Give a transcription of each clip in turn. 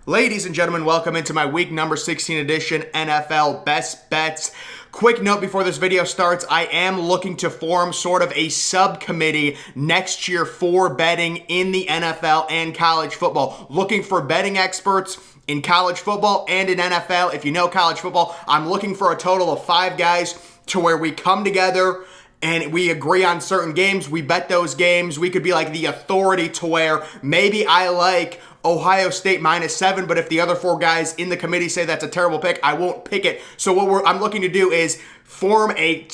Ladies and gentlemen, welcome into my week number 16 edition NFL Best Bets. Quick note before this video starts, I am looking to form sort of a subcommittee next year for betting in the NFL and college football. Looking for betting experts in college football and in NFL. If you know college football, I'm looking for a total of 5 guys to where we come together and we agree on certain games. We bet those games. We could be like the authority to where maybe I like Ohio State -7, but if the other 4 guys in the committee say that's a terrible pick, I won't pick it. So what I'm looking to do is form a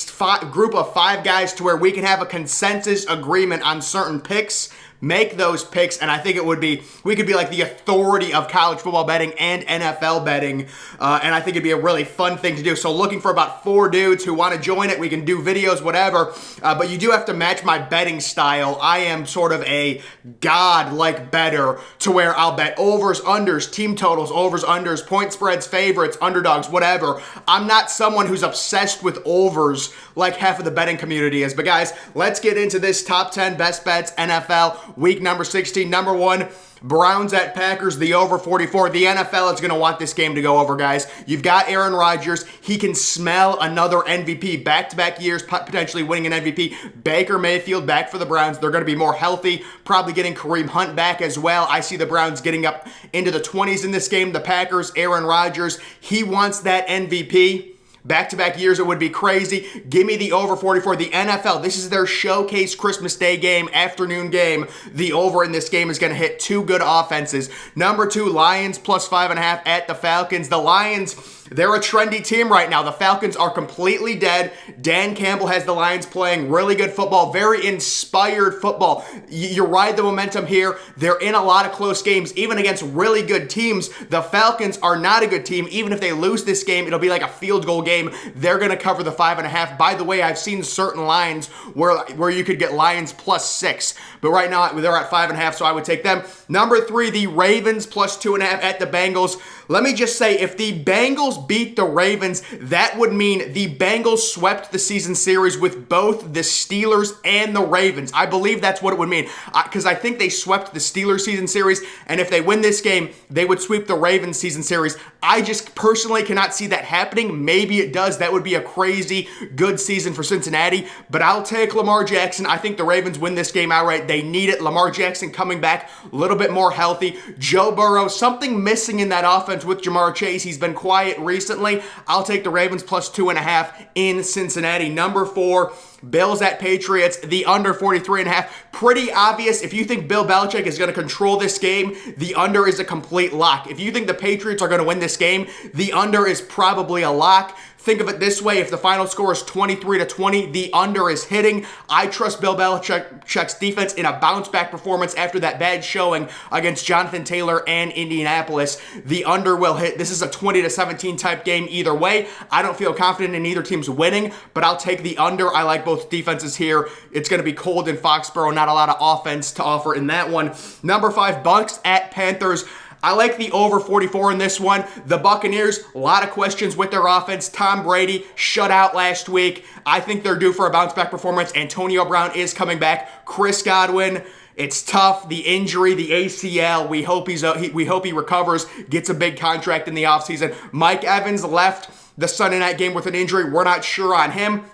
group of 5 guys to where we can have a consensus agreement on certain picks, make those picks, and I think we could be like the authority of college football betting and NFL betting, and I think it'd be a really fun thing to do. So looking for about 4 dudes who want to join it. We can do videos, whatever, but you do have to match my betting style. I am sort of a god-like bettor to where I'll bet overs, unders, team totals, overs, unders, point spreads, favorites, underdogs, whatever. I'm not someone who's obsessed with overs like half of the betting community is. But guys, let's get into this top 10 best bets NFL week number 16. Number 1, Browns at Packers, the over 44. The NFL is going to want this game to go over, guys. You've got Aaron Rodgers. He can smell another MVP. Back-to-back years, potentially winning an MVP. Baker Mayfield back for the Browns. They're going to be more healthy, probably getting Kareem Hunt back as well. I see the Browns getting up into the 20s in this game. The Packers, Aaron Rodgers, he wants that MVP. Back-to-back years, it would be crazy. Give me the over 44. The NFL, this is their showcase Christmas Day game, afternoon game. The over in this game is going to hit 2 good offenses. Number 2, Lions +5.5 at the Falcons. The Lions, they're a trendy team right now. The Falcons are completely dead. Dan Campbell has the Lions playing really good football, very inspired football. You ride the momentum here. They're in a lot of close games, even against really good teams. The Falcons are not a good team. Even if they lose this game, it'll be like a field goal game. They're going to cover the 5.5. By the way, I've seen certain lines where you could get Lions +6, but right now they're at 5.5, so I would take them. Number 3, the Ravens +2.5 at the Bengals. Let me just say, if the Bengals beat the Ravens, that would mean the Bengals swept the season series with both the Steelers and the Ravens. I believe that's what it would mean, because I think they swept the Steelers season series, and if they win this game, they would sweep the Ravens season series. I just personally cannot see that happening. Maybe it does. That would be a crazy good season for Cincinnati, but I'll take Lamar Jackson. I think the Ravens win this game outright. They need it. Lamar Jackson coming back a little bit more healthy. Joe Burrow, something missing in that offense with Jamar Chase. He's been quiet recently. I'll take the Ravens +2.5 in Cincinnati. Number 4, Bills at Patriots, the under 43.5. Pretty obvious. If you think Bill Belichick is going to control this game, the under is a complete lock. If you think the Patriots are going to win this game, the under is probably a lock. Think of it this way. If the final score is 23-20, the under is hitting. I trust Bill Belichick's defense in a bounce-back performance after that bad showing against Jonathan Taylor and Indianapolis. The under will hit. This is a 20-17 type game either way. I don't feel confident in either team's winning, but I'll take the under. I like both defenses here. It's going to be cold in Foxborough. Not a lot of offense to offer in that one. Number 5, Bucs at Panthers. I like the over 44 in this one. The Buccaneers, a lot of questions with their offense. Tom Brady shut out last week. I think they're due for a bounce-back performance. Antonio Brown is coming back. Chris Godwin, it's tough. The injury, the ACL, we hope he recovers, gets a big contract in the offseason. Mike Evans left the Sunday night game with an injury. We're not sure on him.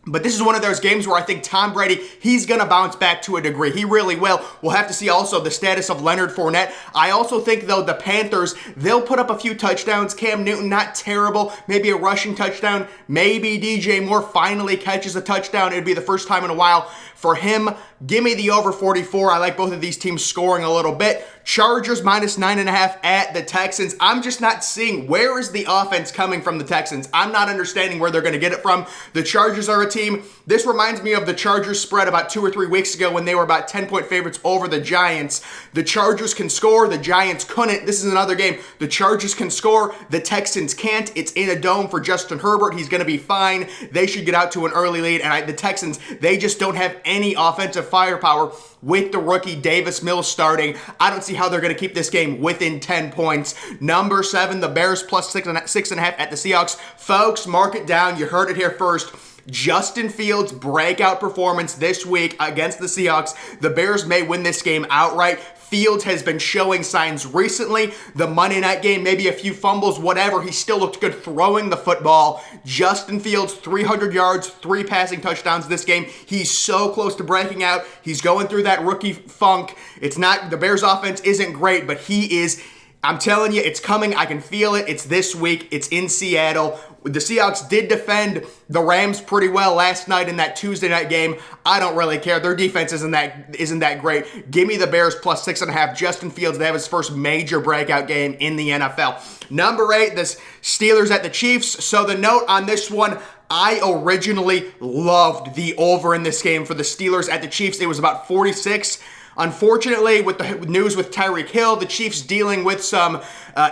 But this is one of those games where I think Tom Brady, he's going to bounce back to a degree. He really will. We'll have to see also the status of Leonard Fournette. I also think, though, the Panthers, they'll put up a few touchdowns. Cam Newton, not terrible. Maybe a rushing touchdown. Maybe DJ Moore finally catches a touchdown. It'd be the first time in a while for him. Give me the over 44. I like both of these teams scoring a little bit. Chargers -9.5 at the Texans. I'm just not seeing where is the offense coming from the Texans. I'm not understanding where they're going to get it from. The Chargers are a team. This reminds me of the Chargers spread about 2 or 3 weeks ago when they were about 10-point favorites over the Giants. The Chargers can score. The Giants couldn't. This is another game. The Chargers can score. The Texans can't. It's in a dome for Justin Herbert. He's going to be fine. They should get out to an early lead. And the Texans, they just don't have any offensive firepower with the rookie Davis Mills starting. I don't see how they're going to keep this game within 10 points. Number 7, the Bears +6.5 at the Seahawks. Folks, mark it down. You heard it here first. Justin Fields' breakout performance this week against the Seahawks. The Bears may win this game outright. Fields has been showing signs recently. The Monday night game, maybe a few fumbles, whatever. He still looked good throwing the football. Justin Fields, 300 yards, 3 passing touchdowns this game. He's so close to breaking out. He's going through that rookie funk. It's not, the Bears offense isn't great, but he is, I'm telling you, it's coming. I can feel it. It's this week. It's in Seattle. The Seahawks did defend the Rams pretty well last night in that Tuesday night game. I don't really care. Their defense isn't that great. Give me the Bears plus 6.5. Justin Fields, they have his first major breakout game in the NFL. Number 8, the Steelers at the Chiefs. So the note on this one, I originally loved the over in this game for the Steelers at the Chiefs. It was about 46. Unfortunately, with the news with Tyreek Hill, the Chiefs dealing with some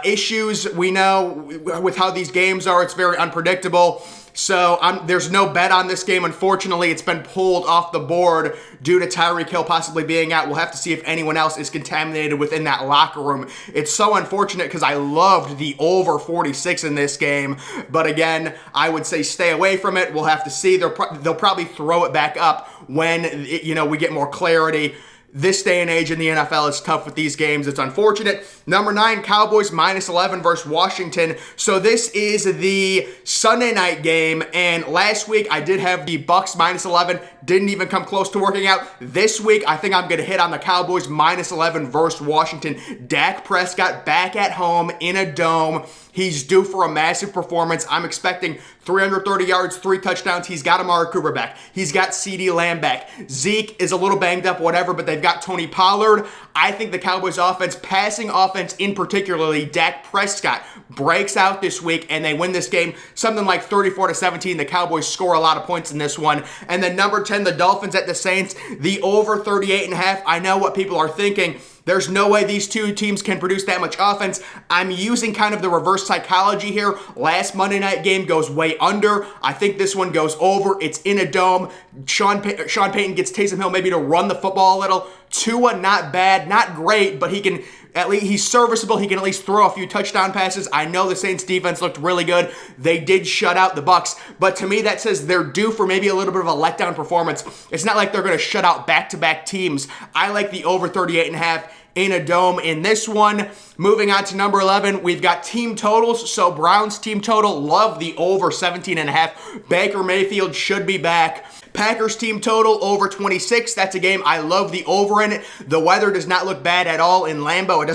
issues. We know with how these games are, it's very unpredictable. So there's no bet on this game. Unfortunately, it's been pulled off the board due to Tyreek Hill possibly being out. We'll have to see if anyone else is contaminated within that locker room. It's so unfortunate because I loved the over 46 in this game. But again, I would say stay away from it. We'll have to see. They'll probably throw it back up when we get more clarity. This day and age in the NFL is tough with these games. It's unfortunate. Number 9, Cowboys minus 11 versus Washington. So this is the Sunday night game, and last week I did have the Bucks minus 11. Didn't even come close to working out. This week, I think I'm going to hit on the Cowboys minus 11 versus Washington. Dak Prescott back at home in a dome. He's due for a massive performance. I'm expecting 330 yards, 3 touchdowns. He's got Amari Cooper back. He's got CeeDee Lamb back. Zeke is a little banged up, whatever, but they've got Tony Pollard. I think the Cowboys offense, passing offense in particularly, Dak Prescott breaks out this week and they win this game something like 34-17. The Cowboys score a lot of points in this one. And then number 10, the Dolphins at the Saints, the over 38.5. I know what people are thinking. There's no way these two teams can produce that much offense. I'm using kind of the reverse psychology here. Last Monday night game goes way under. I think this one goes over. It's in a dome. Sean Payton gets Taysom Hill maybe to run the football a little. Tua, not bad, not great, but he's serviceable. He can at least throw a few touchdown passes. I know the Saints defense looked really good. They did shut out the Bucks, but to me that says they're due for maybe a little bit of a letdown performance. It's not like they're going to shut out back-to-back teams. I like the over 38.5 in a dome in this one. Moving on to number 11, we've got team totals. So Browns team total, love the over 17.5. Baker Mayfield should be back. Packers team total over 26. That's a game I love the over in it. The weather does not look bad at all in Lambeau. It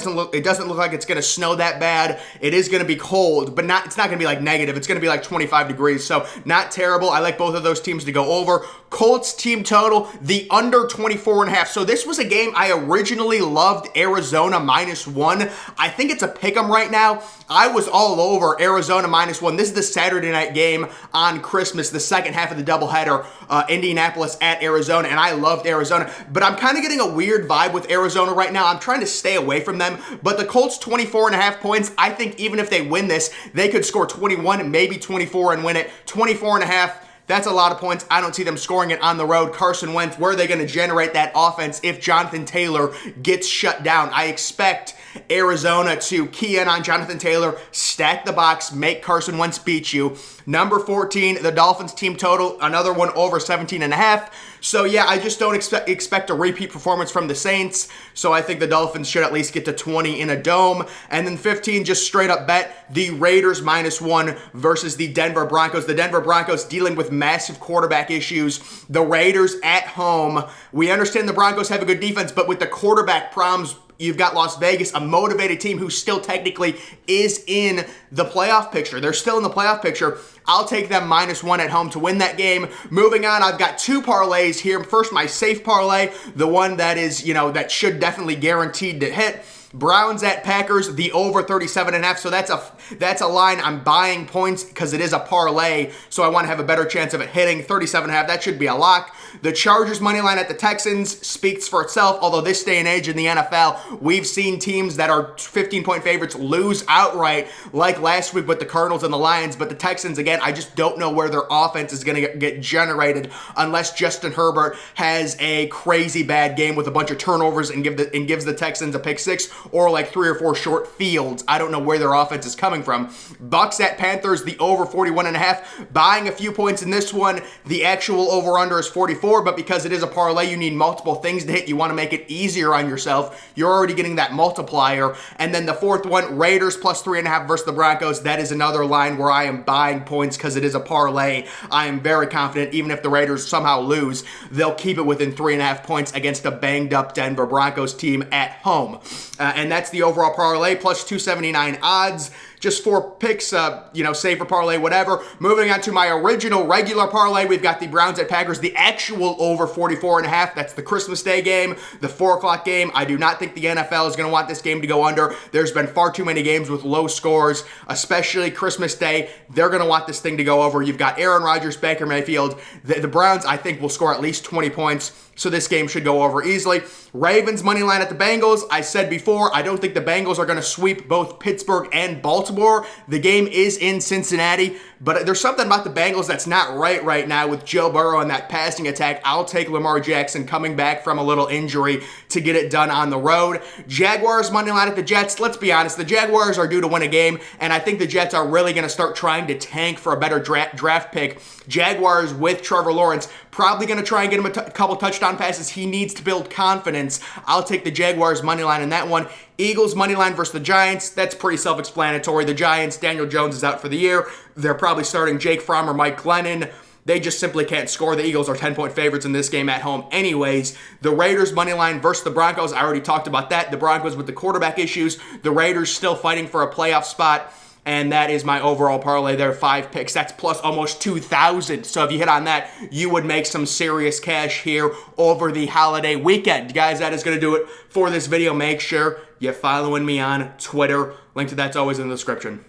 doesn't look like it's going to snow that bad. It is going to be cold, but it's not going to be like negative. It's going to be like 25 degrees. So not terrible. I like both of those teams to go over. Colts team total, the under 24.5. So this was a game I originally loved, Arizona -1. I think it's a pick'em right now. I was all over Arizona -1. This is the Saturday night game on Christmas, the second half of the doubleheader. Indianapolis at Arizona, and I loved Arizona, but I'm kind of getting a weird vibe with Arizona right now. I'm trying to stay away from them, but the Colts 24.5 points, I think even if they win this, they could score 21, maybe 24 and win it. 24.5, that's a lot of points. I don't see them scoring it on the road. Carson Wentz, where are they going to generate that offense if Jonathan Taylor gets shut down? I expect Arizona to key in on Jonathan Taylor, stack the box, make Carson Wentz beat you. Number 14, the Dolphins team total, another one over 17.5. So yeah, I just don't expect a repeat performance from the Saints. So I think the Dolphins should at least get to 20 in a dome. And then 15, just straight up bet the Raiders -1 versus the Denver Broncos. The Denver Broncos dealing with massive quarterback issues. The Raiders at home. We understand the Broncos have a good defense, but with the quarterback problems, you've got Las Vegas, a motivated team who still technically is in the playoff picture. They're still in the playoff picture. I'll take them -1 at home to win that game. Moving on, I've got 2 parlays here. First, my safe parlay, the one that is, that should definitely guaranteed to hit. Browns at Packers, the over 37.5. So that's a line. I'm buying points because it is a parlay, so I want to have a better chance of it hitting. 37.5, that should be a lock. The Chargers money line at the Texans speaks for itself, although this day and age in the NFL, we've seen teams that are 15-point favorites lose outright, like last week with the Cardinals and the Lions. But the Texans, again, I just don't know where their offense is going to get generated unless Justin Herbert has a crazy bad game with a bunch of turnovers and gives the Texans a pick 6. or like 3 or 4 short fields. I don't know where their offense is coming from. Bucks at Panthers, the over 41.5. Buying a few points in this one. The actual over-under is 44, but because it is a parlay, you need multiple things to hit. You want to make it easier on yourself. You're already getting that multiplier. And then the fourth one, Raiders plus 3.5 versus the Broncos. That is another line where I am buying points because it is a parlay. I am very confident even if the Raiders somehow lose, they'll keep it within 3.5 points against a banged-up Denver Broncos team at home. And that's the overall parlay, plus 279 odds. Just 4 picks, safer parlay, whatever. Moving on to my original regular parlay, we've got the Browns at Packers, the actual over 44.5. That's the Christmas Day game, the 4 o'clock game. I do not think the NFL is going to want this game to go under. There's been far too many games with low scores, especially Christmas Day. They're going to want this thing to go over. You've got Aaron Rodgers, Baker Mayfield. The Browns, I think, will score at least 20 points. So this game should go over easily. Ravens money line at the Bengals. I said before, I don't think the Bengals are going to sweep both Pittsburgh and Baltimore. The game is in Cincinnati, but there's something about the Bengals that's not right now with Joe Burrow and that passing attack. I'll take Lamar Jackson coming back from a little injury to get it done on the road. Jaguars money line at the Jets. Let's be honest, the Jaguars are due to win a game, and I think the Jets are really going to start trying to tank for a better draft pick. Jaguars with Trevor Lawrence probably going to try and get him a couple touchdown passes. He needs to build confidence. I'll take the Jaguars money line in that one. Eagles money line versus the Giants. That's pretty self-explanatory. The Giants, Daniel Jones is out for the year. They're probably starting Jake Fromm or Mike Glennon. They just simply can't score. The Eagles are 10-point favorites in this game at home anyways. The Raiders money line versus the Broncos. I already talked about that. The Broncos with the quarterback issues. The Raiders still fighting for a playoff spot. And that is my overall parlay there, 5 picks. That's plus almost 2,000. So if you hit on that, you would make some serious cash here over the holiday weekend. Guys, that is going to do it for this video. Make sure you're following me on Twitter. Link to that's always in the description.